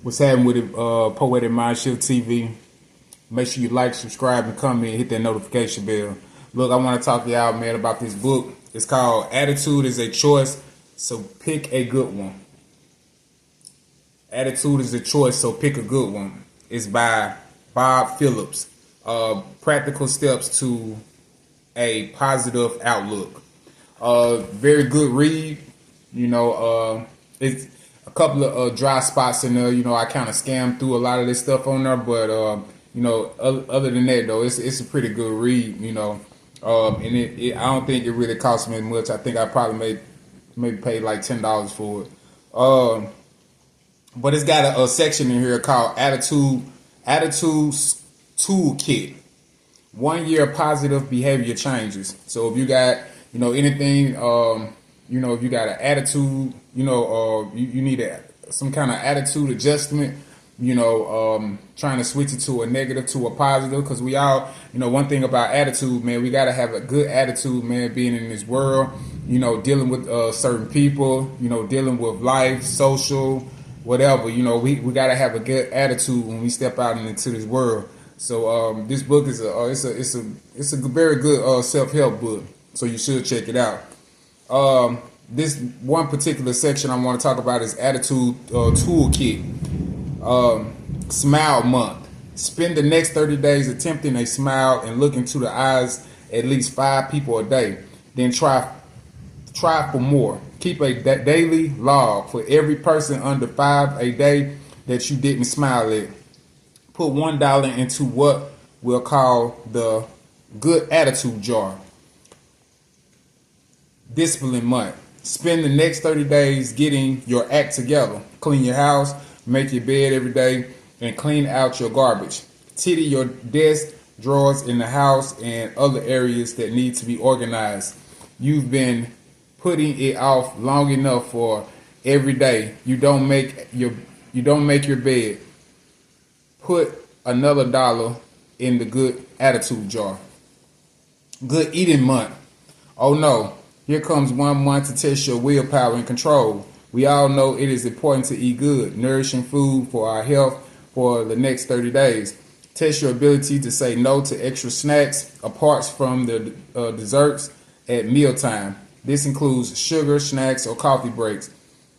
What's happening with it, Poetic Mind Shift TV? Make sure you like, subscribe, and comment, hit that notification bell. Look, I want to talk to y'all, man, about this book. It's called Attitude is a Choice, so pick a good one. Attitude is a choice, so pick a good one. It's by Bob Phillips. Practical steps to a positive outlook. Very good read. It's a couple of dry spots in there. I kind of scammed through a lot of this stuff on there, but other than that though, it's a pretty good read. And I don't think it really cost me much. I think I probably maybe paid like $10 for it. But it's got a section in here called Attitudes Toolkit. 1 year positive behavior changes. So if you got anything, if you got an attitude, you need some kind of attitude adjustment, trying to switch it to a negative to a positive, because we all, one thing about attitude, man, we got to have a good attitude, man, being in this world, dealing with certain people, dealing with life, social, whatever, we got to have a good attitude when we step out into this world. So this book is a very good self-help book, so you should check it out. This one particular section I want to talk about is Attitude Toolkit. Smile Month. Spend the next 30 days attempting a smile and look into the eyes at least 5 people a day. Then try for more. Keep a daily log for every person under 5 a day that you didn't smile at. Put $1 into what we'll call the good attitude jar. Discipline Month. Spend the next 30 days getting your act together. Clean your house, make your bed every day, and clean out your garbage. Tidy your desk, drawers in the house, and other areas that need to be organized. You've been putting it off long enough for every day. You don't make your bed. Put another $1 in the good attitude jar. Good Eating Month. Oh no. Here comes 1 month to test your willpower and control. We all know it is important to eat good, nourishing food for our health for the next 30 days. Test your ability to say no to extra snacks apart from the desserts at mealtime. This includes sugar, snacks, or coffee breaks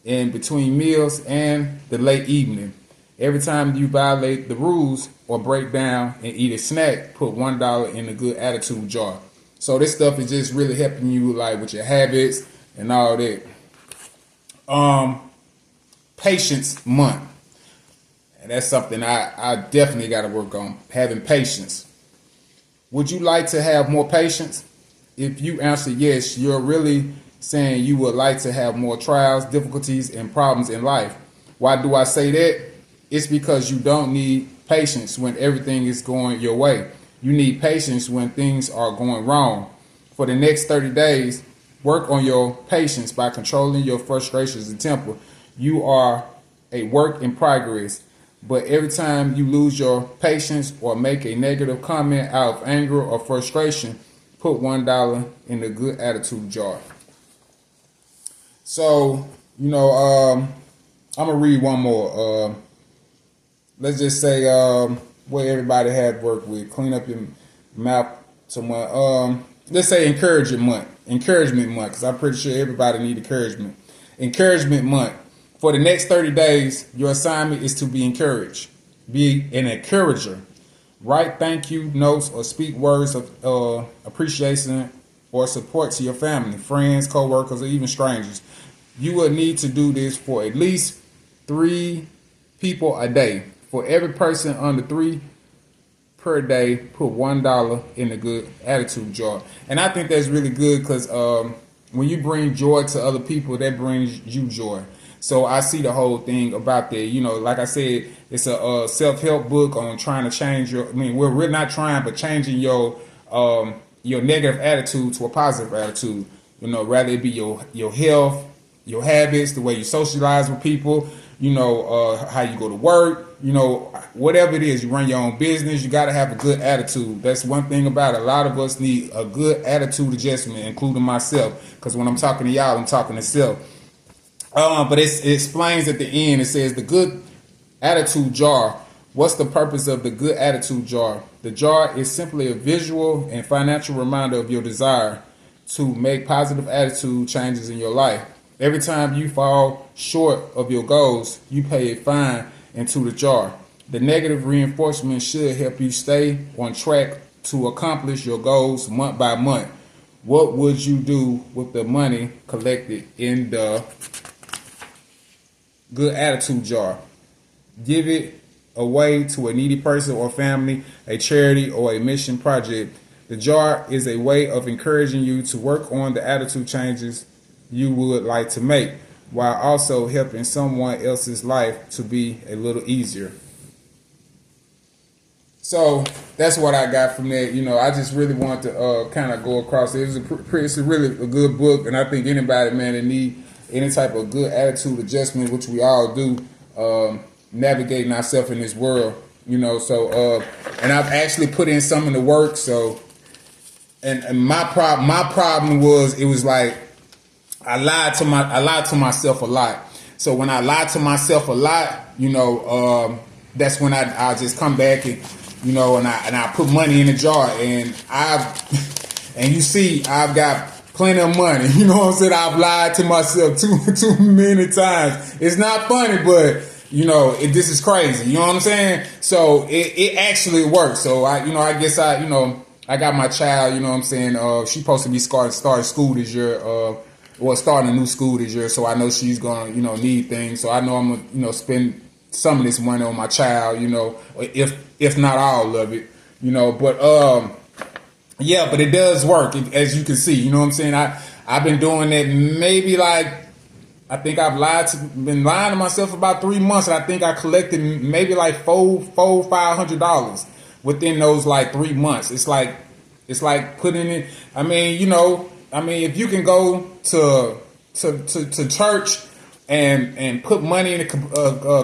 in between meals and the late evening. Every time you violate the rules or break down and eat a snack, put $1 in the good attitude jar. So this stuff is just really helping you like with your habits and all that. Patience Month. And that's something I definitely got to work on, having patience. Would you like to have more patience? If you answer yes, you're really saying you would like to have more trials, difficulties, and problems in life. Why do I say that? It's because you don't need patience when everything is going your way. You need patience when things are going wrong. For the next 30 days, work on your patience by controlling your frustrations and temper. You are a work in progress, but every time you lose your patience or make a negative comment out of anger or frustration, put $1 in the good attitude jar. So, I'm going to read one more. Let's just say what everybody had worked with. Clean up your mouth someone. Let's say encouragement month, because I'm pretty sure everybody need encouragement. Encouragement month. For the next 30 days, your assignment is to be encouraged. Be an encourager. Write thank you notes or speak words of appreciation or support to your family, friends, co-workers, or even strangers. You will need to do this for at least 3 people a day. For every person under 3 per day, put $1 in the good attitude jar. And I think that's really good because when you bring joy to other people, that brings you joy. So I see the whole thing about that. Like I said, it's a self-help book on trying to change we're not trying, but changing your negative attitude to a positive attitude. Rather it be your health, your habits, the way you socialize with people, how you go to work, whatever it is, you run your own business, you got to have a good attitude. That's one thing about it. A lot of us need a good attitude adjustment, including myself, because when I'm talking to y'all, I'm talking to self. But it explains at the end, it says the good Attitude jar. What's the purpose of the good attitude jar? The jar is simply a visual and financial reminder of your desire to make positive attitude changes in your life. Every time you fall short of your goals, you pay a fine into the jar. The negative reinforcement should help you stay on track to accomplish your goals month by month. What would you do with the money collected in the good attitude jar? Give it away to a needy person or family, a charity, or a mission project. The jar is a way of encouraging you to work on the attitude changes you would like to make, while also helping someone else's life to be a little easier. So that's what I got from that. I just really want to kind of go across it. It's really a good book, and I think anybody, man, that need any type of good attitude adjustment, which we all do, navigating ourselves in this world, So, and I've actually put in some of the work. So, and my problem was, it was like I lied to myself a lot. So when I lied to myself a lot, that's when I just come back and and I put money in the jar, and you see I've got plenty of money. You know what I'm saying? I've lied to myself too many times. It's not funny, but this is crazy. You know what I'm saying? So it actually works. So I guess I got my child. You know what I'm saying? She's supposed to be starting school this year. Starting a new school this year. So I know she's gonna need things. So I know I'm gonna spend some of this money on my child. If not all of it. But yeah, but it does work, as you can see. You know what I'm saying? I've been doing that maybe I think I've been lying to myself about 3 months, and I think I collected maybe like $500 within those 3 months. It's like putting it. I mean, if you can go to church and put money in a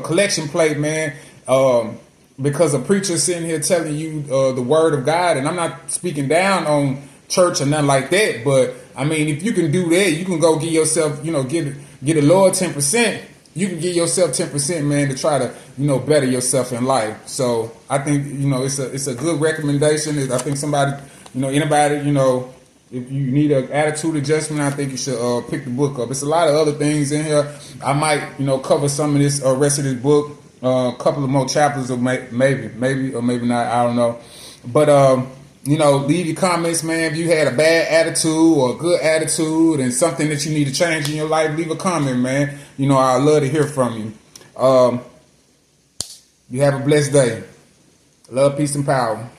collection plate, man, because a preacher sitting here telling you the word of God, and I'm not speaking down on church or nothing like that, but I mean, if you can do that, you can go give yourself, get a lower 10%. You can give yourself 10%, man, to try to, better yourself in life. So I think, it's a good recommendation. I think somebody, anybody, if you need an attitude adjustment, I think you should pick the book up. It's a lot of other things in here. I might, cover some of this rest of this book, a couple of more chapters, or maybe or maybe not. I don't know. But leave your comments, man. If you had a bad attitude or a good attitude and something that you need to change in your life, leave a comment, man. I'd love to hear from you. You have a blessed day. Love, peace, and power.